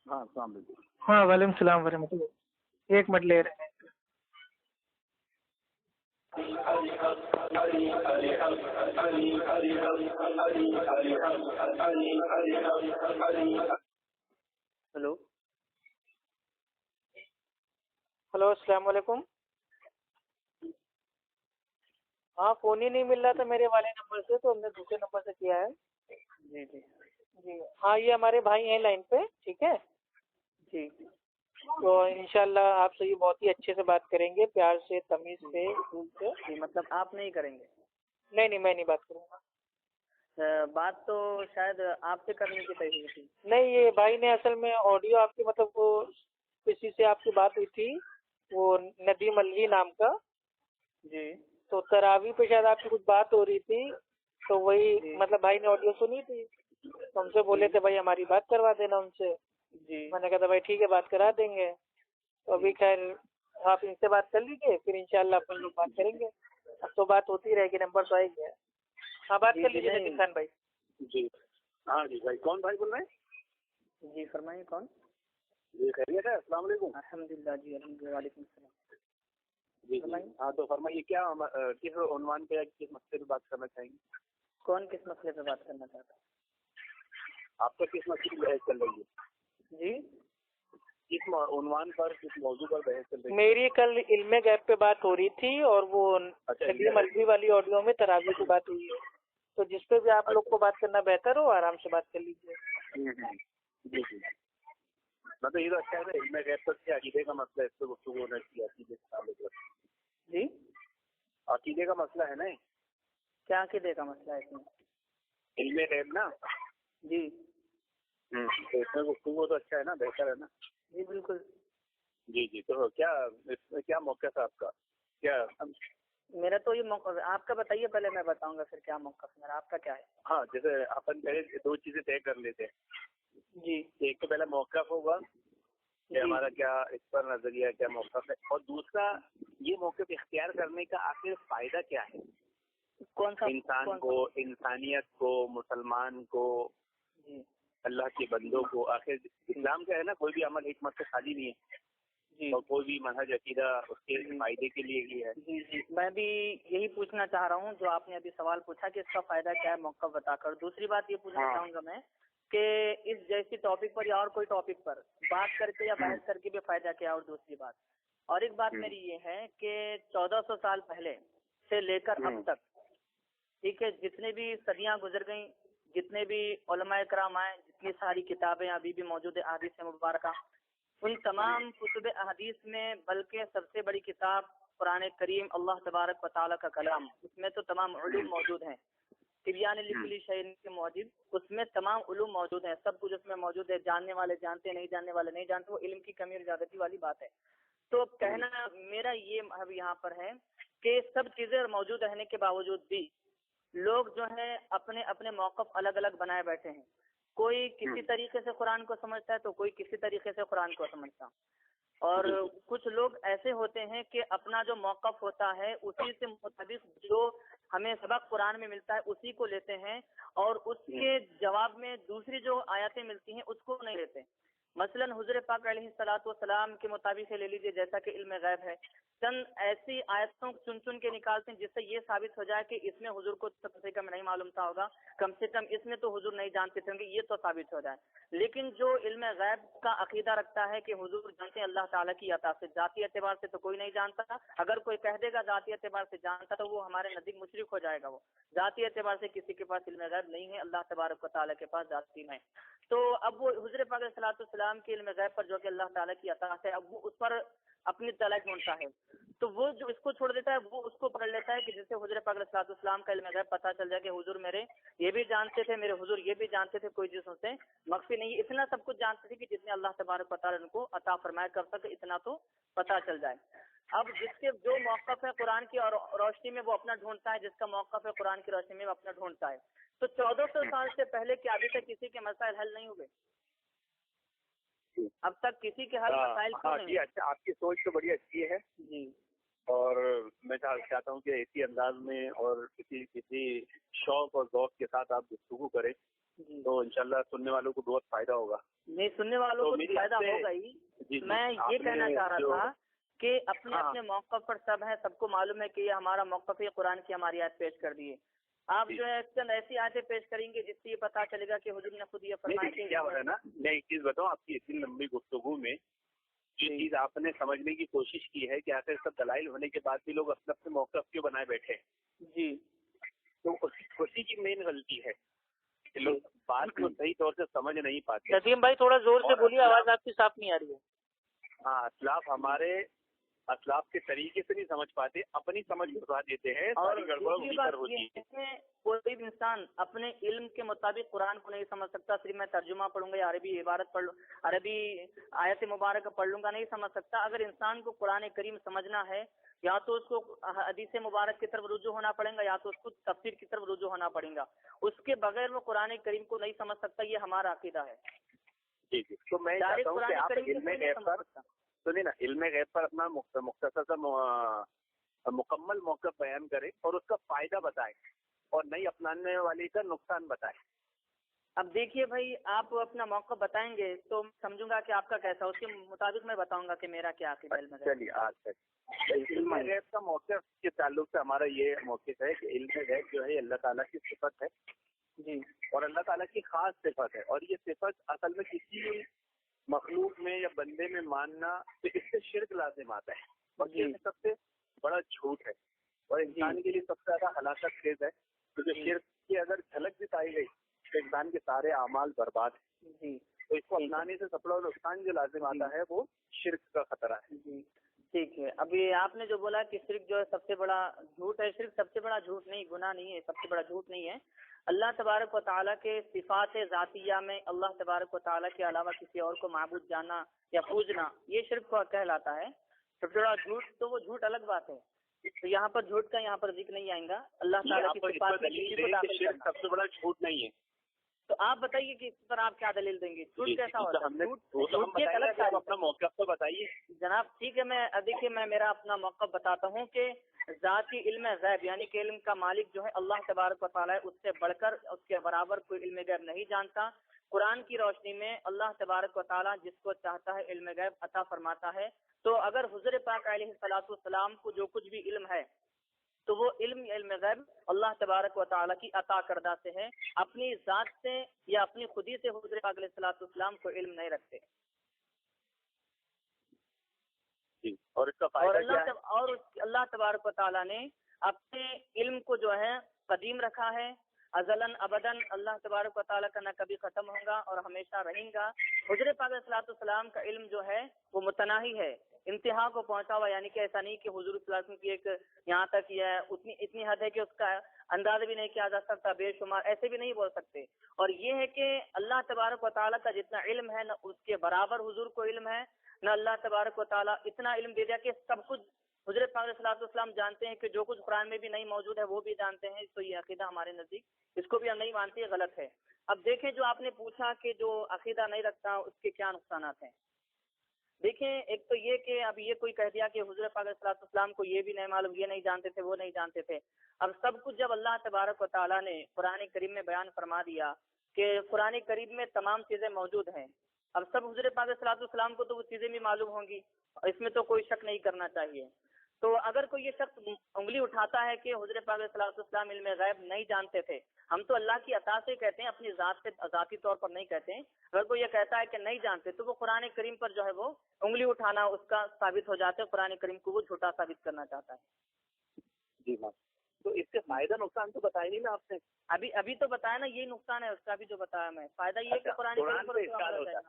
हाँ अस्सलाम वालेकुम। हाँ वालेकुम सलाम वरहमतुल्लाह। एक मिनट ले रहे हैं। हेलो हेलो अस्सलाम वालेकुम। हाँ फ़ोन ही नहीं मिल रहा था मेरे वाले नंबर से, तो हमने दूसरे नंबर से किया है। जी जी जी। हाँ ये हमारे भाई हैं लाइन पे, ठीक है जी। तो इंशाल्लाह आपसे ये बहुत ही अच्छे से बात करेंगे, प्यार से, तमीज़ से, उसूल से। जी, मतलब आप नहीं करेंगे? नहीं मैं नहीं बात करूँगा। बात तो शायद आपसे करने की तय हुई थी। नहीं ये भाई ने असल में ऑडियो आपकी, मतलब वो किसी से आपकी बात हुई थी, वो नदीम अलवी नाम का। जी तो तरावी पे शायद आपकी कुछ बात हो रही थी, तो वही मतलब भाई ने ऑडियो सुनी थी, तो हमसे बोले थे भाई हमारी बात करवा देना उनसे। जी मैंने कहा था भाई ठीक है बात करा देंगे। तो अभी खैर आप इनसे बात कर लीजिए, फिर इंशाल्लाह अपन लोग बात करेंगे। अब तो बात होती रहेगी, नंबर तो आएंगे। हाँ बात कर लीजिए नदीम खान भाई। जी हाँ जी भाई, कौन भाई बोल रहे हैं? जी फरमाइए कौन? जी खैरियत है? अस्सलाम वालेकुम। अल्हम्दुलिल्लाह जी, अल्हम्दुलिल्लाह, वालेकुम सलाम। जी जी हाँ, तो फरमाइए क्या किस उन्वान पे या किस मसले पे बात करना चाहेंगे? कौन किस मसले पे बात करना चाहता है? आपका किस मसले की बहस चल रही है? जी किस उन्वान पर, किस मौजू पर बहस चल रही है? मेरी कल इल्मे गैब पे बात हो रही थी, और वो अच्छा, नदीम अलवी वाली ऑडियो में तरावी की बात हुई है। तो जिस पे भी आप लोग को बात करना बेहतर हो, आराम से बात कर लीजिए। जी जी। मतलब ये तो अच्छा है ना, इल्मे गैब पर क्या अकीदे का मसला है, इस पर गुफ्तगू होना चाहिए, अकीदे से ताल्लुक रखता है। जी अकीदे का मसला है ना, क्या अकीदे का मसला है इसमें? इल्मे गैब ना। जी तो इसमें गुफ्तगू तो अच्छा है ना, बेहतर है ना। जी बिल्कुल। जी जी, तो क्या इसमें क्या मौका था आपका? क्या? मेरा तो ये मौका, आपका बताइए पहले, मैं बताऊंगा फिर क्या मौका है मेरा। आपका क्या है? हाँ, जैसे अपन पहले दो चीजें तय कर लेते हैं। जी एक तो पहला मौक़िफ़ होगा कि हमारा क्या इस पर नजरिया, क्या मौक़िफ़ है, और दूसरा ये मौक़िफ़ इख्तियार करने का आखिर फायदा क्या है कौन सा? इंसान को, इंसानियत को, मुसलमान को, जी अल्लाह के बंदों को। आखिर इस्लाम का है ना, कोई भी अमल हिकमत से खाली नहीं है, जी और कोई भी मनहज अकीदा उसके फायदे के लिए ही है। जी जी, मैं भी यही पूछना चाह रहा हूँ जो आपने अभी सवाल पूछा कि इसका फायदा क्या है, मौका बताकर। दूसरी बात ये पूछना चाहूंगा मैं कि इस जैसी टॉपिक पर या और कोई टॉपिक पर बात करके या बहस करके भी फायदा क्या है। और दूसरी बात, और एक बात मेरी ये है कि 1400 साल पहले से लेकर अब तक, ठीक है, जितने भी सदियां गुजर गई, जितने भी उलमाए कराम आए, जितनी सारी किताबें अभी भी मौजूद है अहादीस मुबारका, उन तमाम कुतुब अहदीस में बल्कि सबसे बड़ी किताब कुरान करीम, अल्लाह तबारक व तआला का कलाम, उसमें तो तमाम उलूम मौजूद हैं। तिबियान लिकुल्ली शैइन के मौजूद, उसमें तमाम उलूम मौजूद हैं, सब कुछ उसमें मौजूद है। जानने वाले जानते, नहीं जानने वाले नहीं जानते, वो इल्म की कमी और ज्यादती वाली बात है। तो कहना मेरा ये अब यहाँ पर है कि सब चीजें मौजूद रहने के बावजूद भी लोग जो है अपने अपने मौक़िफ़ अलग अलग बनाए बैठे हैं। कोई किसी तरीके से कुरान को समझता है तो कोई किसी तरीके से कुरान को समझता, और कुछ लोग ऐसे होते हैं कि अपना जो मौक़िफ़ होता है उसी से मुताबिक जो हमें सबक कुरान में मिलता है उसी को लेते हैं, और उसके जवाब में दूसरी जो आयतें मिलती हैं उसको नहीं लेते। मसलन हुज़ूर पाक अलैहिस्सलातु वस्सलाम के मुताबिक ले लीजिए, जैसा कि इल्म गैब है, चंद ऐसी आयतों चुन चुन के निकालते हैं जिससे ये साबित हो जाए कि इसमें हुजूर को कम से कम नहीं मालूम था होगा, कम से कम इसमें तो हुजूर नहीं जानते थे होंगे, ये तो साबित हो जाए। लेकिन जो इल्म गैब का अकीदा रखता है कि हुजूर जानते हैं अल्लाह ताला की अता से, जाती एतबार से तो कोई नहीं जानता। अगर कोई कह देगा जाती एतबार से जानता तो वो हमारे नजदीक मुशरिक हो जाएगा। वो जाती एतबार से किसी के पास इल्म गैब नहीं है, अल्लाह तबारक व तआला के पास जाती है। तो अब वो हुजूर पाक सल्लल्लाहु अलैहि वसल्लम के इल्म गैब पर जो कि अल्लाह ताला की अता है, अब वो उस पर अपनी तला ढूंढता है, तो वो जो इसको छोड़ देता है वो उसको पकड़ लेता है कि जिससे हुजूर पाक सल्लल्लाहु अलैहि वसल्लम का इल्म गैब पता चल जाए कि हुजूर मेरे ये भी जानते थे, मेरे हुजूर ये भी जानते थे, कोई चीज उनसे मख्फी नहीं, इतना सब कुछ जानते थे कि जितने अल्लाह तबारक व तआला उनको अता फरमाया कर सके, इतना तो पता चल जाए। अब जिसके जो मौक़िफ़ है कुरान की और रोशनी में वो अपना ढूंढता है, जिसका मौक़िफ़ है कुरान की रोशनी में वो अपना ढूंढता है। तो 1400 साल से पहले क्या अभी तक किसी के मसाइल हल नहीं हुए? अब तक किसी के हल मसाइल क्यों नहीं? अच्छा, आपकी सोच तो बड़ी अच्छी है जी, और मैं चाहता हूँ कि इसी अंदाज में और किसी किसी शौक और ज़ौक़ के साथ आप गुफ्तगू करें تو इंशाल्लाह सुनने वालों को बहुत फायदा होगा। नहीं, सुनने वालों को फायदा होगा ही। मैं ये कहना चाह रहा था कि अपने अपने मौक़िफ़ पर सब है, सबको मालूम है कि ये हमारा मौक़िफ़ है, कुरान की हमारी आयत पेश कर दी है। आप जो है चंद ऐसी आयतें पेश करेंगे जिससे ये पता चलेगा कि हुजूर ने खुद ये फरमाया कि क्या है ना, मैं एक चीज बताऊं, आपकी इतनी लंबी गुफ्तगू में जो चीज आपने समझने की कोशिश की है कि आखिर सब दलाइल होने के बाद भी लोग अपने अपने मौक़िफ़ क्यों बनाए बैठे हैं, जी, तो उसी की मेन गलती है कि लोग बात को सही तौर से समझ नहीं पाते। नदीम भाई थोड़ा जोर से बोलिए, आवाज आपकी साफ नहीं आ रही है। हाँ, असलाफ के तरीके से नहीं समझ पाते, अपनी समझ घुसा देते हैं, और सारी गड़बड़ दूसरी वहीं बात पर होती है। ये कोई भी इंसान अपने इल्म के मुताबिक कुरान को नहीं समझ सकता। सिर्फ मैं तर्जुमा पढ़ूंगा या अरबी इबारत पढ़ अरबी आयत मुबारक पढ़ लूंगा, नहीं समझ सकता। अगर इंसान को कुरान करीम समझना है, या तो उसको हदीस मुबारक की तरफ रुजू होना पड़ेगा, या तो उसको तफसीर की तरफ रुजू होना पड़ेगा। उसके बगैर वो कुरान करीम को नहीं समझ सकता। ये हमारा अकीदा है। जी जी, तो मैं चाहता हूँ कि आप इल्म गैब पर सुनिए ना, इल्म गैब पर अपना मुख्तसर सा मुकम्मल मौक़िफ़ बयान करें और उसका फायदा बताएं और नहीं अपनाने वाले का नुकसान बताएं। अब देखिए भाई, आप अपना मौक़िफ़ बताएंगे तो समझूंगा कि आपका कैसा, उसके मुताबिक मैं बताऊंगा कि मेरा क्या अकीदा है। चलिए, आज इल्म गैब का मौक़िफ़ के ताल्लुक से हमारा ये मौक़िफ़ है कि इल्म गैब जो है अल्लाह ताला की सिफत है जी, और अल्लाह ताला की खास सिफत है, और ये सिफत असल में किसी मखलूक में या बंदे में मानना तो इससे शिर्क लाजिम आता है, और ये सबसे बड़ा झूठ है और इंसान के लिए सबसे ज्यादा हलाकत खेज है, क्योंकि शिर्क की अगर झलक भी पाई गई तो इंसान के सारे अमाल बर्बाद है। जी, तो इसको अपनाने से सबसे बड़ा नुकसान जो लाजिम आता है वो शिर्क का खतरा है। जी, ठीक है। अभी आपने जो बोला कि शिर्क जो है सबसे बड़ा झूठ है, शिर्क सबसे बड़ा झूठ नहीं, गुनाह नहीं है, सबसे बड़ा झूठ नहीं है। अल्लाह तबारक व तआला के सिफात ज़ातिया में अल्लाह तबारक व तआला के अलावा किसी और को माबूद जानना या पूजना, ये शिर्क को कहलाता है। सबसे बड़ा झूठ तो वो झूठ अलग बात है, तो यहाँ पर झूठ का यहाँ पर जिक्र नहीं आएगा। अल्लाह ताला की सिफात में किसी को दाखिल करना। सबसे बड़ा झूठ नहीं है, तो आप बताइए कि इस पर आप क्या दलील देंगे? झूठ कैसा होता है? झूठ की अलग, आप अपना मौक़िफ़ तो बताइए जनाब। ठीक है, मैं देखिए मैं मेरा अपना मौक़िफ़ बताता हूँ कि ज़ाती इल्म गैब यानी कि इल्म का मालिक जो है अल्लाह तबारक व तआला है, उससे बढ़कर उसके बराबर कोई इल्म गैब नहीं जानता। कुरान की रोशनी में अल्लाह तबारक व तआला जिसको चाहता है इल्म गैब अता फरमाता है। तो अगर हुज़ूर पाक अलैहिस्सलातु वस्सलाम को जो कुछ भी इल्म है तो वो इल्म गैब अल्लाह तबारक व तआला की अता करदा से है, अपनी ज़ात से या अपनी खुदी से हुज़ूर पाक अलैहिस्सलातु वस्सलाम को इल्म नहीं रखते। और इसका फायदा क्या है? और अल्लाह तबारक व तआला ने अपने इल्म को जो है कदीम रखा है, अज़लन अबदन। अल्लाह तबारक व तआला का न कभी खत्म होगा और हमेशा रहेगा। हुज़ूर पाक अलैहिस्सलातु वस्सलाम का इल्म जो है वो मुतनाही है, इंतहा को पहुंचा हुआ, यानी कि ऐसा नहीं कि हुज़ूर सल्लल्लाहु अलैहि वसल्लम की एक यहाँ तक यह इतनी हद है कि उसका अंदाज़ा भी नहीं किया जा सकता, बेशुमार, ऐसे भी नहीं बोल सकते। और ये है कि अल्लाह तबारक व तआला का जितना इल्म है न उसके बराबर हुज़ूर को इल्म है, न अल्लाह तबारक व तआला इतना इल्म दे दिया कि सब कुछ हुज़ूर पाक अलैहि वसल्लम जानते हैं, कि जो कुछ कुरान में भी नहीं मौजूद है वो भी जानते हैं। तो ये अकीदा हमारे नज़दीक, इसको भी हम नहीं मानते, ये गलत है। अब देखें, जो आपने पूछा कि जो अकीदा नहीं रखता उसके क्या नुकसान हैं। देखें, एक तो ये कि अब ये कोई कह दिया कि हुज़ूर पाक अलैहि वसल्लम को ये भी नहीं मालूम, ये नहीं जानते थे, वो नहीं जानते थे। अब सब कुछ जब अल्लाह तबारक व तआला ने कुरान करीम में बयान फरमा दिया कि कुरान करीम में तमाम चीज़ें मौजूद हैं, अब सब हुज़ूर पाक अलैहि वसल्लम को तो वो चीज़ें भी मालूम होंगी, इसमें तो कोई शक नहीं करना चाहिए। तो अगर कोई ये शख्स उंगली उठाता है कि हुज़ूर पाक अलैहि वसल्लम इल्म गैब नहीं जानते थे, हम तो अल्लाह की अता से कहते हैं, अपनी ज़ात से ज़ाती तौर पर नहीं कहते हैं। अगर कोई ये कहता है कि नहीं जानते तो वो कुरान करीम पर जो है वो उंगली उठाना उसका साबित हो जाता है, कुरान करीम को वो झूठा साबित करना चाहता है। जी हाँ, तो इसके फायदा नुकसान तो बताया नहीं ना आपने? अभी तो बताया ना, यही नुकसान है उसका भी जो बताया मैं। फायदा ये कि कुरान करीम पर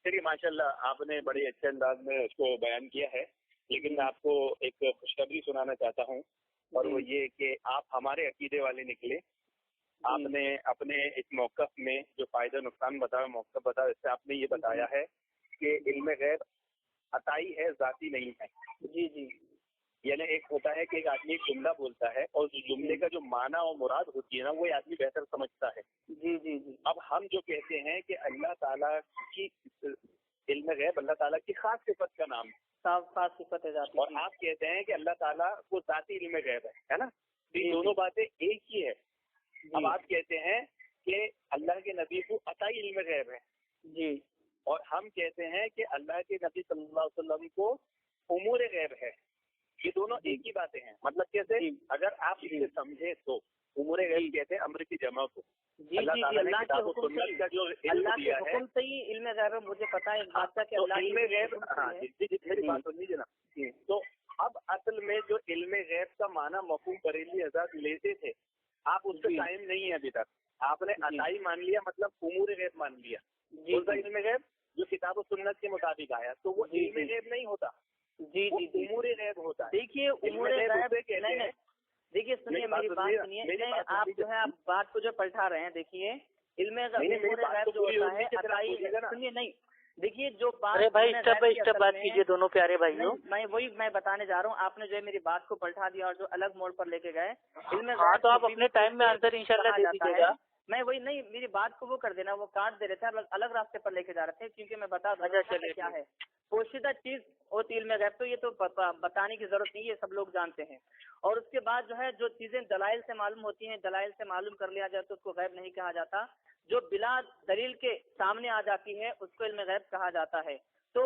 चलिए, माशाल्लाह, आपने बड़े अच्छे अंदाज में उसको बयान किया है, लेकिन मैं आपको एक खुशखबरी सुनाना चाहता हूँ, और वो ये कि आप हमारे अकीदे वाले निकले। आपने अपने इस मौक़िफ़ में जो फायदा नुकसान बताया, मौक़िफ़ बताया, इससे आपने ये बताया है कि इल्म गैब अताई है, ज़ाती नहीं है। जी जी, यानी एक होता है कि एक आदमी एक जुमला बोलता है और उस जुमले का जो माना और मुराद होती है ना, वो आदमी बेहतर समझता है। जी जी जी। अब हम जो कहते हैं कि अल्लाह ताला की इल्म गैब अल्लाह ताला की खास सिफत का नाम है, खास सिफत है ज़ाती, और आप कहते हैं कि अल्लाह ताला को ज़ाती इल्म गैब है ना? तो ये दोनों बातें एक ही है। अब आप कहते हैं کہ اللہ کے نبی کو عطائی علم غیب ہے جی اور ہم کہتے ہیں کہ اللہ کے نبی صلی اللہ علیہ وسلم کو امور غیب ہے. یہ دونوں ایک ہی باتیں ہیں. مطلب کیسے؟ اگر آپ اسے سمجھے تو امور غیب کہتے ہیں امر کی جمع کو. اللہ تعالیٰ نے کتاب و سنت کا جو علم دیا ہے، حکم سے ہی علم غیب ہے. مجھے پتا ہے اس بات کا کہ علم غیب، ہاں میری بات سن لیجیے نا. تو اب اصل میں جو علم غیب کا معنی مفہوم بریلوی حضرات لیتے تھے، آپ اس پہ قائم نہیں ہیں ابھی تک. آپ نے عطائی مان لیا، مطلب امور غیب مان لیا. علم غیب جو کتاب و سنت کے مطابق آیا تو وہ علم غیب نہیں ہوتا. امور غیب ہوتا ہے. دیکھیے امور غیب دیکھیے سنیے میری بات سنیے. آپ جو ہے آپ بات کو جو پلٹا رہے ہیں. دیکھیے علم غیب جو ہوتا ہے عطائی، سنیے نہیں، دیکھیے جو بات اسٹیپ بائی اسٹیپ بات کیجیے دونوں پیارے بھائیوں. میں بتانے جا رہا ہوں، آپ نے جو ہے میری بات کو پلٹا دیا اور جو الگ موڑ پر لے کے گئے. ہاں تو آپ اپنے ٹائم میں آنسر انشاءاللہ دے دیجیے گا. میں وہی نہیں، میری بات کو وہ کر دینا، وہ کاٹ دے رہے تھے، الگ راستے پر لے کے جا رہے تھے. کیونکہ میں بتا دوں کیا ہے پوشیدہ چیز ہوتی علم غیب، تو یہ تو بتانے کی ضرورت نہیں، یہ سب لوگ جانتے ہیں. اور اس کے بعد جو ہے جو چیزیں دلائل سے معلوم ہوتی ہیں، دلائل سے معلوم کر لیا جائے تو اس کو غیب نہیں کہا جاتا. جو بلا دلیل کے سامنے آ جاتی ہے اس کو علم غیب کہا جاتا ہے. تو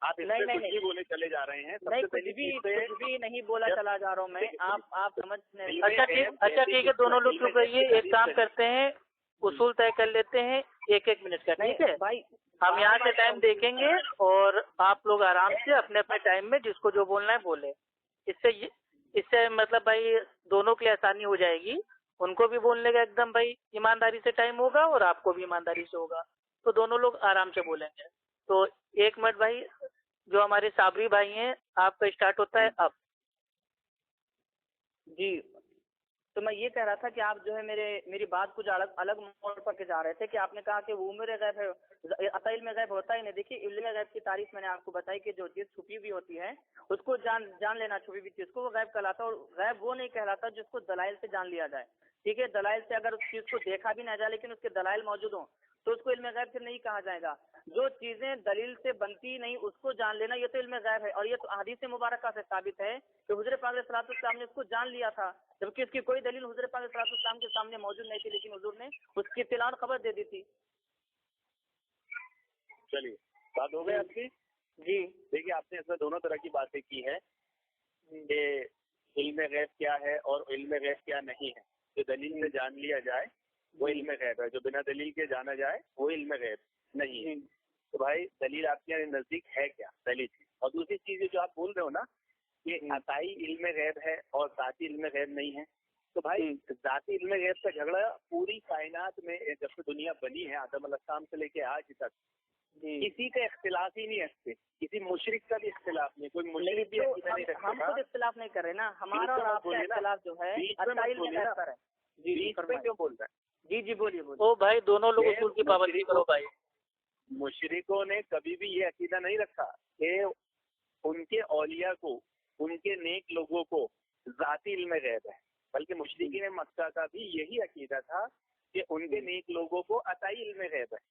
آپ نہیں بولے چلے جا رہے ہیں. کچھ بھی نہیں بولا چلا جا رہا ہوں میں. آپ سمجھ نہیں. اچھا ٹھیک ہے، دونوں لوگ چپ رہیے. ایک کام کرتے ہیں، اصول طے کر لیتے ہیں 1-1 منٹ کا. ٹھیک ہے بھائی، ہم یہاں سے ٹائم دیکھیں گے اور آپ لوگ آرام سے اپنے اپنے ٹائم میں جس کو جو بولنا ہے بولے. اس سے مطلب بھائی دونوں کی آسانی ہو جائے گی. ان کو بھی بولنے کا ایک دم بھائی ایمانداری سے ٹائم ہوگا اور آپ کو بھی ایمانداری سے ہوگا، تو دونوں لوگ آرام سے بولیں گے. تو 1 منٹ بھائی. جو ہمارے صابری بھائی ہیں آپ کا اسٹارٹ ہوتا ہے اب. جی تو میں یہ کہہ رہا تھا کہ آپ جو ہے میری بات کچھ الگ موڑ پر کے جا رہے تھے کہ آپ نے کہا کہ وہ امور غیب ہے، عطائی علم غیب ہوتا ہی نہیں. دیکھیے علم غیب کی تعریف میں نے آپ کو بتائی کہ جو چیز چھپی ہوئی ہوتی ہے اس کو جان لینا، چھپی ہوئی چیز کو وہ غیب کہلاتا ہے. اور غیب وہ نہیں کہلاتا جس کو دلائل سے جان لیا جائے. ٹھیک ہے، دلائل سے اگر اس چیز کو دیکھا بھی نہ جائے لیکن اس کے دلائل موجود ہوں تو اس کو علم غیب پھر نہیں کہا جائے گا. جو چیزیں دلیل سے بنتی نہیں اس کو جان لینا یہ تو علم غیب ہے. اور یہ تو حدیث مبارکہ سے ثابت ہے کہ حضور پاک علیہ الصلوۃ والسلام نے اس کو جان لیا تھا، جبکہ اس کی کوئی دلیل حضور پاک علیہ الصلوۃ والسلام کے سامنے موجود نہیں تھی، لیکن حضور نے اس کی اطلاع خبر دے دی تھی. چلیے بات ہو گئی آپ کی. جی دیکھیے آپ نے اس میں دونوں طرح کی باتیں کی ہے کہ علم غیب کیا ہے اور علم غیب کیا نہیں ہے. جو دلیل سے جان لیا جائے وہ علم غیب ہے، جو بنا دلیل کے جانا جائے وہ علم غیب نہیں ہے. تو بھائی دلیل آپ کے نزدیک ہے کیا دلیل؟ اور دوسری چیز جو آپ بول رہے ہو نا کہ عطائی علم غیب ہے اور ذاتی علم غیب نہیں ہے، تو بھائی ذاتی علم غیب کا جھگڑا پوری کائنات میں جب سے دنیا بنی ہے آدم علیہ السلام سے لے کے آج تک کسی کا اختلاف ہی نہیں ہے. کسی مشرک کا بھی اختلاف نہیں. کوئی مشرک بھی ہم خود اختلاف نہیں کر رہے نا، ہمارا اور آپ کا اختلاف جو ہے عطائی علم غیب پر ہے. جی کیوں بول رہا ہے؟ جی بولیے. او بھائی دونوں لوگ اصول کی پابندی کرو بھائی. مشرکوں نے کبھی بھی یہ عقیدہ نہیں رکھا کہ ان کے اولیاء کو، ان کے نیک لوگوں کو ذاتی علم غیب ہے، بلکہ مشرکین مکہ کا بھی یہی عقیدہ تھا کہ ان کے نیک لوگوں کو عطائی علم غیب ہے.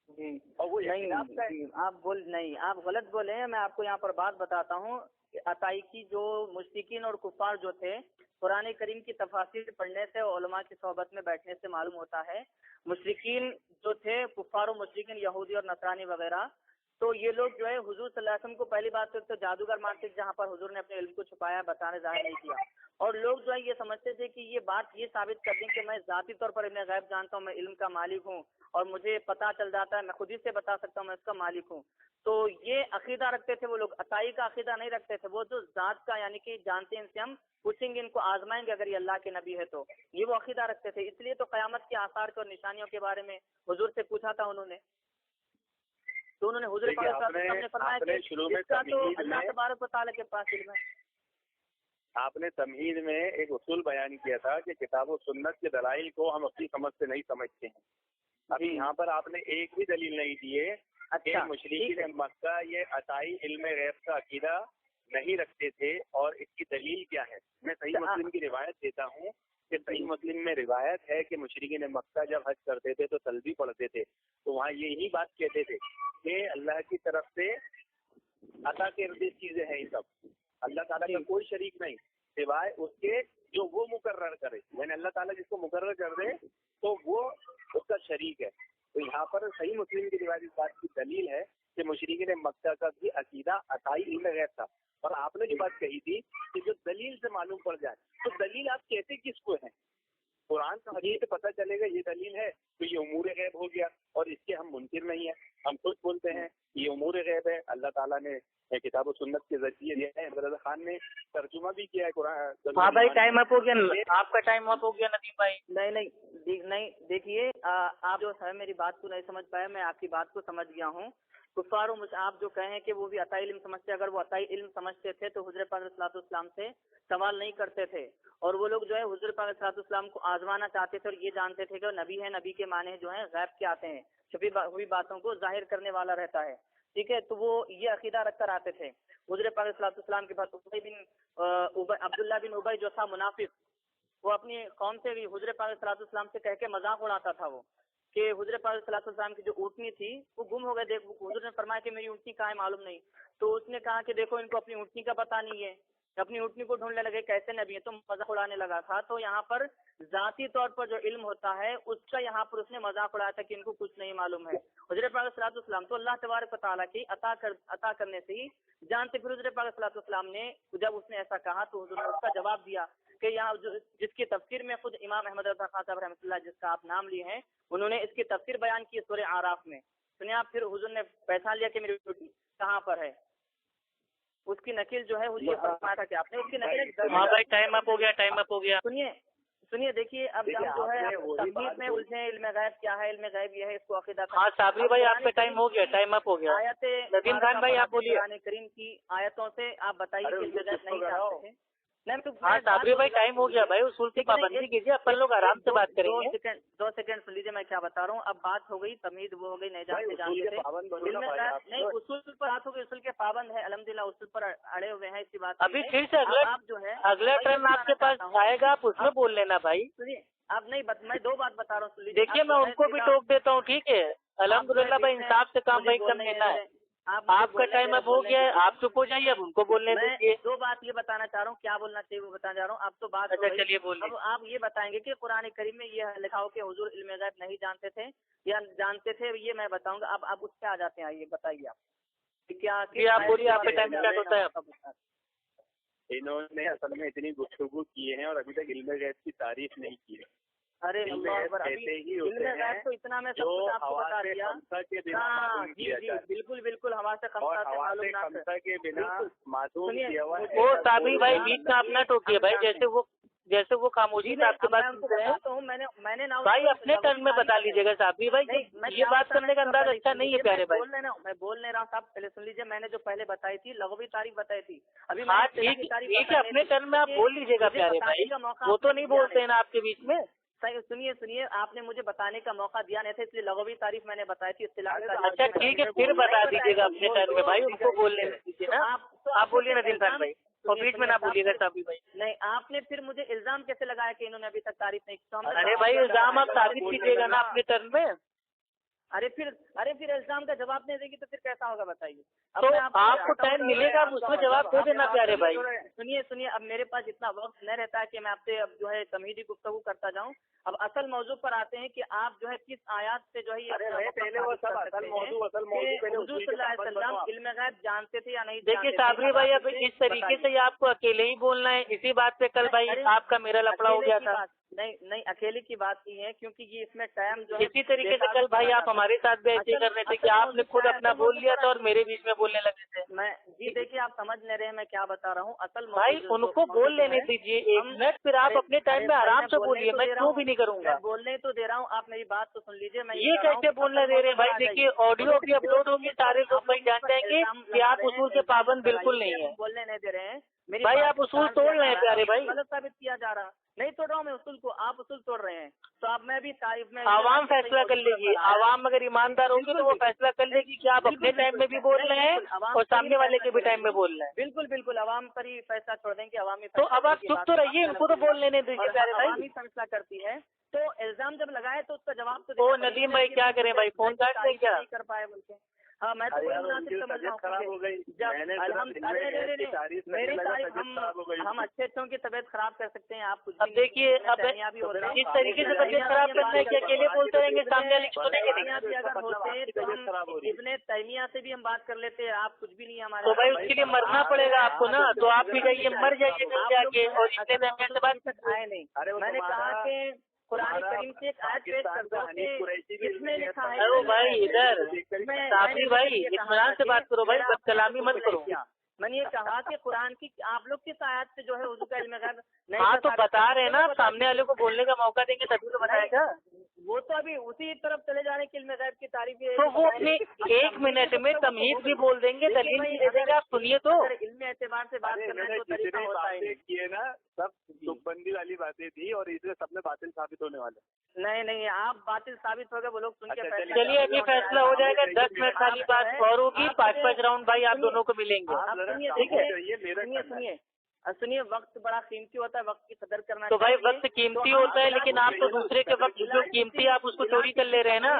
اور وہ نہیں، آپ غلط بولے ہیں. میں آپ کو یہاں پر بات بتاتا ہوں کہ عطائی کی جو مشرکین اور کفار جو تھے، قرآن کریم کی تفاسیر پڑھنے سے اور علماء کی صحبت میں بیٹھنے سے معلوم ہوتا ہے مشرکین جو تھے، کفار و مشرکین یہودی اور نصرانی وغیرہ، تو یہ لوگ جو ہے حضور صلی اللہ علیہ وسلم کو پہلی بات تو جادوگر مانتے جہاں پر حضور نے اپنے علم کو چھپایا، بتانے ظاہر نہیں کیا. اور لوگ جو ہے یہ سمجھتے تھے کہ یہ بات یہ ثابت کر دیں کہ میں ذاتی طور پر علم غیب جانتا ہوں، میں علم کا مالک ہوں اور مجھے پتہ چل جاتا ہے، میں خود ہی سے بتا سکتا ہوں میں اس کا مالک ہوں. تو یہ عقیدہ رکھتے تھے وہ لوگ. عطائی کا عقیدہ نہیں رکھتے تھے. وہ جو ذات کا یعنی کہ جانتے ہیں ان سے ہم پوچھیں گے، ان کو آزمائیں گے اگر یہ اللہ کے نبی ہے تو، یہ وہ عقیدہ رکھتے تھے. اس لیے تو قیامت کے آثار کے اور نشانیوں کے بارے میں حضور سے پوچھا تھا انہوں نے، تو انہوں نے حضور پاک صلی اللہ علیہ وسلم نے فرمایا کہ اس کا تو اللہ تبارک و تعالیٰ کے پاس علم ہے. آپ نے تمہید میں ایک اصول بیان کیا تھا کہ کتاب و سنت کے دلائل کو ہم اپنی سمجھ سے نہیں سمجھتے ہیں. ابھی یہاں پر آپ نے ایک بھی دلیل نہیں دیے کہ مشرکین مکہ یہ عطائی علم غیب کا عقیدہ نہیں رکھتے تھے اور اس کی دلیل کیا ہے. میں صحیح مسلم کی روایت دیتا ہوں کہ صحیح مسلم میں روایت ہے کہ مشرکین مکہ جب حج کرتے تھے تو تلبی پڑھتے تھے تو وہاں یہی بات کہتے تھے کہ اللہ کی طرف سے عطا کردہ چیزیں ہیں یہ سب، اللہ تعالیٰ کا کوئی شریک نہیں سوائے اس کے जो वो मुकर्रर करे, यानी अल्लाह ताला जिसको मुकर्रर कर दे तो वो उसका शरीक है। तो यहाँ पर सही मुस्लिम की रिवायत इस बात की दलील है कि मुशरिकीन मक्का का भी अकीदा अताई इल्म गैब था। और आपने जो बात कही थी कि जो दलील से मालूम पड़ जाए, तो दलील आप कहते किसको हैं? कुरान का हदीस से पता चलेगा ये दलील है तो ये उमूर गैब हो गया, और इसके हम मुनकिर नहीं है। हम खुद बोलते हैं ये उमूर गैब है, अल्लाह ताला ने किताब और सुन्नत के जरिए दिया है। इमरान खान ने तर्जुमा भी किया है कुरान। हाँ भाई टाइम अप हो गया, आपका टाइम अप हो गया नदीम भाई। नहीं देखिए, आप जो है मेरी बात को नहीं समझ पाए, मैं आपकी बात को समझ गया हूँ। कुफार आप जो कहें कि वो भी अताई इल्म समझते, अगर वो अताई इल्म समझते थे तो हुज़ूर पाक सल्लल्लाहु अलैहि वसल्लम से सवाल नहीं करते थे। और वो लोग जो है हुज़ूर पाक सल्लल्लाहु अलैहि वसल्लम को आजमाना चाहते थे और ये जानते थे कि वो नबी है, नबी के माने जो है गैब के आते हैं, छुपी हुई बातों को जाहिर करने वाला रहता है। ठीक है, तो वो ये अकीदा रखकर आते थे। हुज़ूर पाक सल्लल्लाहु अलैहि वसल्लम के पास अब्दुल्लाह बिन उबई जो था मुनाफिक, वो अपनी कौम से भी हुज़ूर पाक सल्लल्लाहु अलैहि वसल्लम से कह के मजाक उड़ाता था वो कि हुज़ूर पाक सल्लल्लाहु अलैहि वसल्लम की जो ऊँटनी थी वो गुम हो गए। देखो हुज़ूर ने फरमाया कि मेरी ऊँटनी कहाँ है मालूम नहीं, तो उसने कहा कि देखो इनको अपनी ऊँटनी का पता नहीं है, अपनी ऊँटनी को ढूंढने लगे कैसे नबी है, तो मजाक उड़ाने लगा था। तो यहाँ पर जाती तौर पर जो इल्म होता है उसका यहाँ पर उसने मजाक उड़ाया था कि इनको कुछ नहीं मालूम है। हुज़ूर पाक सल्लल्लाहु अलैहि वसल्लम तो अल्लाह तबारक व तआला की अता करने से ही जानते। फिर हुज़ूर पाक सल्लल्लाहु अलैहि वसल्लम ने जब उसने ऐसा कहा तो हुज़ूर ने उसका जवाब दिया कि यहाँ जिसकी तफसीर में खुद इमाम अहमद रज़ा खान साहब रहमतुल्लाह जिसका आप नाम लिए हैं, उन्होंने इसकी तफसीर बयान की सूरह आराफ में। सुनिए आप, फिर हुज़ूर ने पहचान लिया कि मेरी ड्यूटी कहाँ पर है, उसकी नकील जो है हुज़ूर फरमाया था कि आपने उसकी नकील। हाँ भाई टाइम अप हो गया, टाइम अप हो गया। सुनिए देखिए, अब हम जो है तकलीफ में उलझे, इल्म गैब क्या है, इल्म गैब ये है, इसको अकीदा। हाँ साबरी भाई आपका टाइम हो गया, टाइम अप हो गया। नदीम खान भाई आप बोलिए। कुरान करीम की आयतों से आप बताइए कि इल्म गैब नहीं जानते थे। हाँ साबरी भाई टाइम हो गया भाई, उसूल की पाबंदी कीजिए, अपन लोग आराम से बात करेंगे। 2 सेकंड सुन लीजिए मैं क्या बता रहा हूँ। अब बात हो गई तमीद, वो हो गई नहीं जानते थे। नहीं उसूल पर बात हो गई, उसूल के पाबंद है अल्हम्दुलिल्लाह, उसूल पर अड़े हुए हैं, इसी बात। अभी फिर से आप जो है अगला टर्न आपके पास आएगा, आप उसमें बोल लेना भाई। सुनिए अब नहीं मैं 2 बात बता रहा हूँ। देखिए मैं उनको भी टोक देता हूँ, ठीक है, अल्हम्दुलिल्लाह भाई इंसाफ से काम भाई एकदम लेना है। आपका टाइम अब हो गया है, आप चुप हो जाइए, अब उनको बोलने दीजिए। 2 बात ये बताना चाह रहा हूँ, क्या बोलना चाहिए वो बताना चाह रहा हूँ। अब तो बात अच्छा चलिए बोलिए। अब आप ये बताएंगे कि कुरान करीम में ये लिखा हो कि हुजूर इल्म गैब नहीं जानते थे या जानते थे, ये मैं बताऊंगा। अब आप उससे आ जाते हैं, आइए बताइए आप क्या। आप बोलिए, आपका टाइम स्टार्ट होता है। इन्होंने असल में इतनी गुफ्तगू किए हैं और अभी तक इल्म गैब की तारीफ नहीं की है। अरे तो इतना मैं सब कुछ आपको बता दिया। हाँ जी बिल्कुल हवा से खमसा से मालूम के बिना मासूम किया हुआ है। वो साबरी भाई बीच में अपना टोकिए भाई, जैसे वो खामोशी से आपके बात सुन रहे हैं। मैंने भाई अपने टर्न में बता लीजिएगा साबरी भाई, ये बात करने का अंदाज अच्छा नहीं है प्यारे भाई। मैं बोल नहीं रहा हूँ साहब, पहले सुन लीजिए। मैंने जो पहले बताई थी लग़वी तारीफ बताई थी, अभी हाँ ठीक है, अपने टर्न में आप बोल लीजिएगा प्यारे भाई, वो तो नहीं बोलते हैं ना आपके बीच में। सुनिए आपने मुझे बताने का मौका दिया नहीं था, इसलिए लग़वी तारीफ मैंने बताई थी। अच्छा ठीक है, फिर बता दीजिएगा अपने टर्न में भाई, उनको बोलने दीजिए ना। आप बोलिए नदीम खान भाई, और बीच में ना बोलिएगा साबरी भाई। नहीं आपने फिर मुझे इल्जाम कैसे लगाया कि इन्होंने अभी तक तारीफ नहीं की? अरे भाई इल्जाम आप साबित कीजिएगा ना अपने टर्न में। अरे फिर इल्जाम का जवाब नहीं देगी तो फिर कैसा होगा बताइए। तो आपको टाइम मिलेगा, आप उसमें जवाब दे देना प्यारे भाई। सुनिए अब मेरे पास इतना वक्त नहीं रहता है कि मैं आपसे अब जो है तमहीदी गुफ्तगू करता जाऊं। अब असल मौजू पर आते हैं कि आप जो है किस आयत से जो है पहले वो सब असल मौजू हुजूर सल्लल्लाहु अलैहि वसल्लम इल्म गैब जानते थे या नहीं। देखिए साबरी भाई अब इस तरीके से आपको अकेले ही बोलना है, इसी बात पे कल भाई आपका मेरा लफड़ा हो गया था। नहीं अकेले की बात नहीं है, क्योंकि ये इसमें टाइम जो इसी तरीके से कल भाई आप हमारे साथ भी ऐसे कर रहे थे कि आपने खुद अपना बोल लिया था और मेरे बीच में बोलने लगे थे। मैं जी देखिए आप समझ नहीं रहे मैं क्या बता रहा हूँ। असल भाई उनको बोल लेने दीजिए 1 मिनट, फिर आप अपने टाइम में आराम से बोलिए, मैं क्यों भी नहीं करूँगा। बोलने तो दे रहा हूँ, आप मेरी बात तो सुन लीजिए। मैं ये कैसे बोलने दे रहे हैं भाई? देखिए ऑडियो भी अपलोड होगी, सारे लोग भाई जान जाएंगे कि आप उसूल के पाबंद बिल्कुल नहीं है। बोलने नहीं दे रहे हैं भाई, आप उसूल तोड़ रहे हैं प्यारे भाई। गलत साबित किया जा रहा, नहीं तोड़ रहा हूँ मैं उसूल को, आप उसूल तोड़ रहे हैं। तो अब मैं भी तारीफ में आवाम फैसला कर लेगी। आवाम अगर ईमानदार होगी तो वो फैसला कर लेगी कि आप अपने टाइम में भी बोल रहे हैं और सामने वाले के भी टाइम में बोल रहे हैं। बिल्कुल आवाम पर ही फैसला छोड़ देंगे। अवामी तो अब आप चुप तो रहिए, इनको तो बोल लेने दीजिए प्यारे भाई। अवामी फैसला करती है तो इल्जाम जब लगाए तो उसका जवाब तो नदीम भाई क्या करें भाई, फोन काट दे क्या? नहीं कर पाए बोल के हाँ मैं तो मुनासिब समझ रहा हूँ। खराब हो गई, मेरी तारीफ हम अच्छे अच्छों की तबीयत खराब कर सकते हैं, आप कुछ अब देखिए अब इस तरीके से तबीयत खराब करना है कि अकेले बोलते रहेंगे, सामने वाले की सुनेंगे नहीं। अगर होते हैं तो हम इब्ने तैमिया से भी हम बात कर लेते हैं, आप कुछ भी नहीं हमारे। तो भाई उसके लिए मरना पड़ेगा आपको ना, तो आप भी जाइए मर जाइए कहीं जाके, और इतने तैमिया से बात तक आए नहीं। मैंने कहा कि कुरान करीम से एक आयत पेश कर दो कि किसने लिखा है। अरे भाई इधर साबरी भाई इत्मीनान से बात करो भाई, बदकलामी मत करो। मैंने ये कहा कि कुरान की आप लोग किस आयत से जो है उर्दू का इल्म गैब नहीं। हाँ तो बता रहे हैं ना, सामने वाले को बोलने का मौका देंगे तभी तो बताएगा। वो तो अभी उसी तरफ चले जाने के इल्म गैब की तारीफ है। तो वो अपने 1 मिनट में तमीज भी बोल देंगे, दलील भी दे देंगे, आप सुनिए तो। इल्म एतबार से बात करना तो तरीका होता है किए ना, सब तुकबंदी वाली बातें थी और इसलिए सब में बातिल साबित होने वाले। नहीं आप बातिल साबित हो गए, वो लोग सुन के चलिए अभी फैसला हो जाएगा, 10 मिनट खाली बात और होगी, 5-5 राउंड भाई आप दोनों को मिलेंगे। सुनिए वक्त बड़ा कीमती होता है, वक्त की कदर करना। तो भाई वक्त कीमती होता है, लेकिन आप तो दूसरे के वक्त जो कीमती आप उसको चोरी कर ले रहे हैं ना।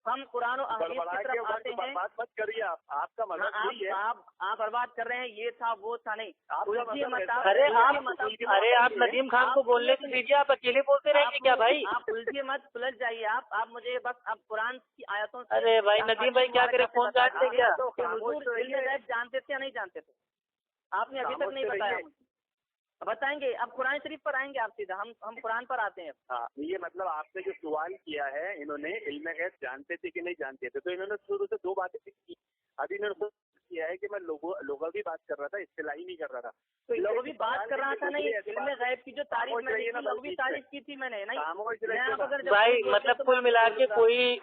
हम कुरान और हदीस की तरफ आते हैं। बात मत करिए, आपका मतलब यही है। आप बर्बाद कर रहे हैं, ये था वो था नहीं। अरे आप नदीम खान को बोलने को दीजिए, आप अकेले बोलते रहेंगे क्या भाई? आप उलझिए मत, सुलझ जाइए आप मुझे बस अब कुरान की आयतों से। अरे भाई नदीम भाई क्या करे, फोन काटते क्या? हुजूर इल्म गैब जानते थे या नहीं जानते थे? आपने अभी तक नहीं बताया। बताएंगे, अब कुरान शरीफ पर आएंगे आप सीधा, हम कुरान पर आते हैं। हाँ, ये मतलब आपने जो सवाल किया है, इन्होंने इल्म गैब जानते थे कि नहीं जानते थे, तो इन्होंने शुरू से 2 बातें की। अभी इन्होंने किया है कि मैं लोगों भी बात कर रहा था, इस्तिलाही नहीं कर रहा था। तो लोगों भी बात कर रहा था नहीं, इल्म गैब की जो तारीफ लोग भी तारीफ की थी मैंने नहीं। भाई मतलब कुल मिला के कोई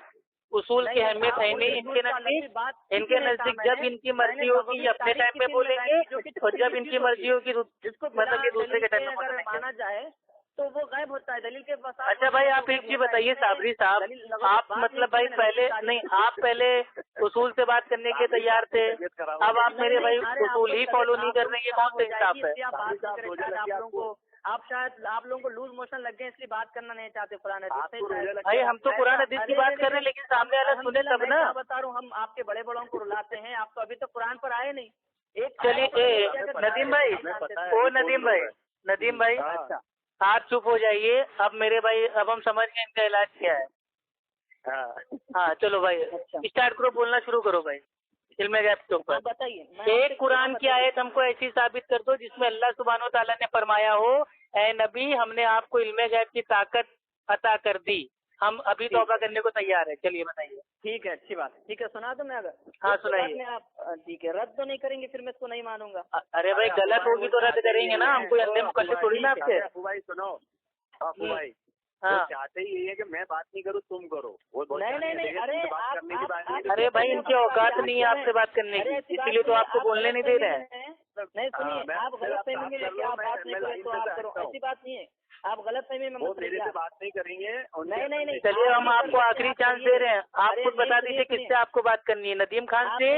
उसूल की अहमियत है नहीं इनके नजदीक। जब इनकी मर्जी होगी ये अपने टाइम पे बोलेंगे, और जब इनकी मर्जी होगी मतलब कि दूसरे के टाइम पे माना जाए तो वो गायब होता है दलील के पास। अच्छा भाई आप एक चीज बताइए साबरी साहब, आप मतलब भाई पहले नहीं, आप पहले उसूल से बात करने के तैयार थे, अब आप मेरे भाई उसूल ही फॉलो नहीं कर रहे, ये कौन सा इंसाफ है? आप शायद आप लोगों को लूज मोशन लग गए इसलिए बात करना नहीं चाहते कुरान हदीस। भाई हम तो कुरान हदीस की बात कर रहे हैं, लेकिन सामने वाला सुने तब ना। बता रहा हूँ, हम आपके बड़े बड़ों को रुलाते हैं, आप तो अभी तक कुरान पर आए नहीं। चलिए नदीम भाई, ओ नदीम भाई अच्छा आप चुप हो जाइए। अब मेरे भाई अब हम समझ गए इनका इलाज क्या है। हाँ चलो भाई स्टार्ट करो, बोलना शुरू करो भाई इल्म गैब के ऊपर। बताइए एक कुरान की आयत हमको ऐसी साबित कर दो जिसमें अल्लाह सुब्हानो व तआला ने फरमाया हो, ऐ नबी हमने आपको इल्म गैब की ताकत अता कर दी, हम अभी तौबा करने को तैयार है। चलिए बताइए। ठीक है, अच्छी बात है, ठीक है सुना दो मैं अगर। हाँ सुनाइए। आप ठीक है, रद्द तो नहीं करेंगे फिर मैं इसको नहीं मानूंगा। अरे भाई गलत होगी तो रद्द करेंगे ना, हम कोई अंधे मुकल्लिद थोड़ी ना आपसे। भाई सुनो भाई, हाँ चाहते ही है कि मैं बात नहीं करूँ तुम करो, वो नहीं अरे भाई इनकी औकात नहीं है आपसे बात करने की, इसीलिए तो आपको बोलने नहीं दे रहे हैं। नहीं सुनिए, आप गलत फहमी में लेके आप बात नहीं करें तो आप करो, ऐसी बात नहीं है। आप गलत फहमी में मेरे से बात नहीं करेंगे। नहीं चलिए हम आपको आखिरी चांस दे रहे हैं, आप खुद बता दीजिए किससे आपको बात करनी है, नदीम खान से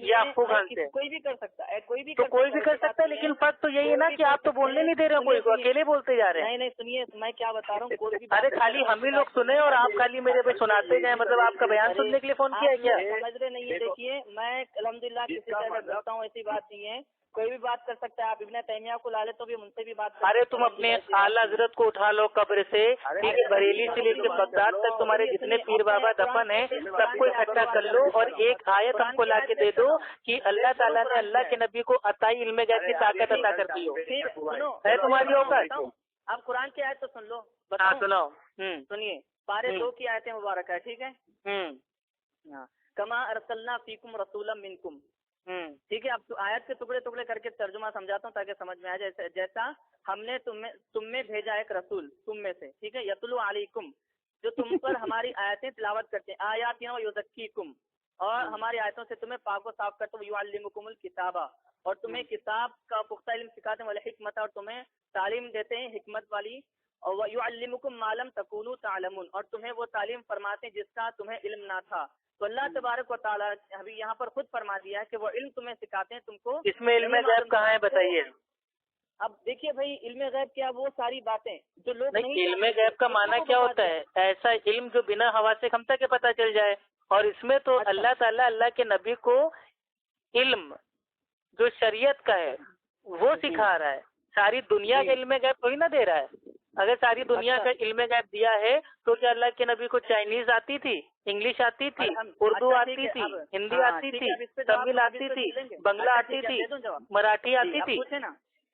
या अफू खान से? कोई भी कर सकता है, कोई भी कर सकता है, लेकिन फर्क तो यही है ना कि आप तो बोलने नहीं दे रहे हो, कोई को अकेले बोलते जा रहे हैं। नहीं सुनिए मैं क्या बता रहा हूँ। अरे खाली हम ही लोग सुने और आप खाली मेरे पे सुनाते जाए, मतलब आपका बयान सुनने के लिए फोन किया है क्या? समझ रहे नहीं है। देखिए मैं अल्हम्दुलिल्लाह किसी तरह करता हूँ, ऐसी बात नहीं है, कोई भी बात कर सकता है। आप इब्ने तैमिया को ला ले तो भी उनसे भी बात कर। अरे तुम अपने आला हजरत को उठा लो कब्र से, ठीक है, बरेली से लेकर बगदाद तक तुम्हारे जितने पीर बाबा दफन है सबको इकट्ठा कर लो और एक आयत हमको ला के दे दो कि अल्लाह ताला ने अल्लाह के नबी को अताई इल्म गैब की ताकत अता कर दी हो। है तुम्हारी औकात? आप कुरान की आयत तो सुन लो। हाँ सुनाओ। सुनिए, पारे 2 की आयतें मुबारक है, ठीक है। कमा अरसलना फीकुम रसूलम मिनकुम, ठीक है। अब आयत के टुकड़े टुकड़े करके तर्जुमा समझाता हूँ ताकि समझ में आ जाए। जैसा हमने तुम में भेजा एक रसूल तुम में से, ठीक है, यतलु अलैकुम, जो तुम पर हमारी आयतें तिलावत करते हैं, आयातिना व युज़क्कीकुम, और हमारी आयतों से तुम्हें पाक व साफ करते हैं, युअल्लिमुकुमुल किताबा, और तुम्हें किताब का पुख्ता इल्म सिखाते हैं, वल हिकमत, और तुम्हें तालीम देते हैं हिकमत वाली, और युअल्लिमुकुम मा लम तकूनु तालमुन, और तुम्हें वो तालीम फरमाते हैं जिसका तुम्हें इल्म ना था। तो अल्लाह तबारक व तआला अभी यहाँ पर खुद फरमा दिया है कि वो इल्म तुम्हें सिखाते हैं तुमको। इसमें इल्म गैब कहाँ है बताइए? अब देखिए भाई, इल्म गैब क्या, वो सारी बातें जो लोग नहीं, इल्म गैब का माना क्या होता है? ऐसा इल्म जो बिना हवा से खमता के पता चल जाए, اور اس میں تو اللہ تعالیٰ اللہ کے نبی کو علم جو شریعت کا ہے وہ سکھا رہا ہے. ساری دنیا کا علم غیب تھوڑی نہ دے رہا ہے. اگر ساری دنیا کا علم غیب دیا ہے تو کیا اللہ کے نبی کو چائنیز آتی تھی, انگلش آتی تھی, اردو آتی تھی, ہندی آتی تھی, تمل آتی تھی, بنگلہ آتی تھی, مراٹھی آتی تھی؟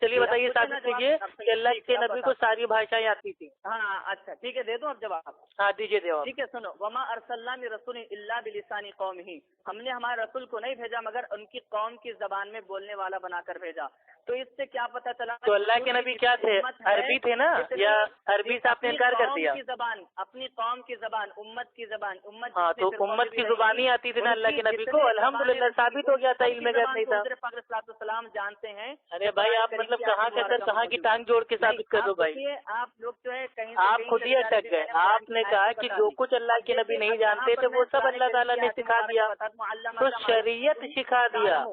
چلیے بتائیے ثابت کیجیے کہ اللہ کے نبی کو ساری بھاشائیں آتی تھی. ہاں اچھا ٹھیک ہے, دے دوں اب جواب. ہاں دیجیے جواب. ٹھیک ہے سنو, وما ارسلنا من رسول الا بلسان قومہ, ہم نے ہمارے رسول کو نہیں بھیجا مگر ان کی قوم کی زبان میں بولنے والا بنا کر بھیجا. تو اس سے کیا پتہ چلا تو اللہ کے نبی کیا تھے, عربی تھے نا, یا عربی سے آپ نے انکار کر دیا؟ اپنی قوم کی زبان, امت کی زبان, امت. ہاں تو امت کی زبان ہی آتی تھی نا اللہ کے نبی کو, الحمدللہ ثابت ہو گیا تھا علم غیب نہیں تھا. السلام جانتے ہیں. ارے بھائی آپ مطلب کہاں کا سر کہاں کی ٹانگ جوڑ کے ثابت کر دو بھائی. آپ لوگ جو ہے کہیں آپ خود ہی اٹک گئے. آپ نے کہا کہ جو کچھ اللہ کے نبی نہیں جانتے تھے وہ سب اللہ تعالیٰ نے سکھا دیا, تو شریعت سکھا دیا.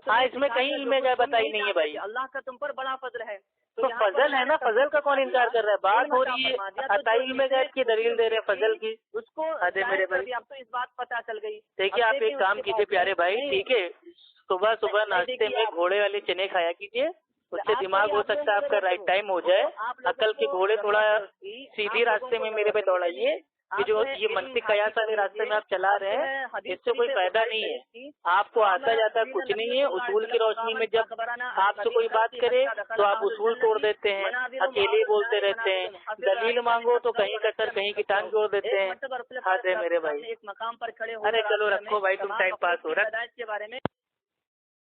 ہاں اس میں کہیں علم غیب بتائی نہیں ہے بھائی. اللہ کا تم پر بڑا فضل ہے. تو فضل ہے نا, فضل کا کون انکار کر رہا ہے؟ بات ہو رہی ہے عطائی علم غیب کی, دلیل دے رہے ہیں فضل کی. اس کو میرے بھائی اب تو اس بات پتہ چل گئی. دیکھیے آپ ایک کام کیجیے پیارے بھائی, ٹھیک ہے, صبح صبح ناشتے میں گھوڑے والے چنے کھایا کیجیے, اس سے دماغ ہو سکتا ہے آپ کا رائٹ ٹائم ہو جائے. عقل کے گھوڑے تھوڑا سیدھی راستے میں میرے پہ دوڑائیے, کہ جو یہ منطق قیاس والے راستے میں آپ چلا رہے ہیں اس سے کوئی فائدہ نہیں ہے. آپ کو آتا جاتا کچھ نہیں ہے. اصول کی روشنی میں جب آپ سے کوئی بات کرے تو آپ اصول توڑ دیتے ہیں, اکیلے ہی بولتے رہتے ہیں. دلیل مانگو تو کہیں کا سر کہیں کی ٹانگ جوڑ دیتے ہیں. ہاں میرے بھائی, ایک مقام پر کھڑے ہو, ارے چلو رکھو بھائی, تم ٹائم پاس ہو رہا ہے. کے بارے میں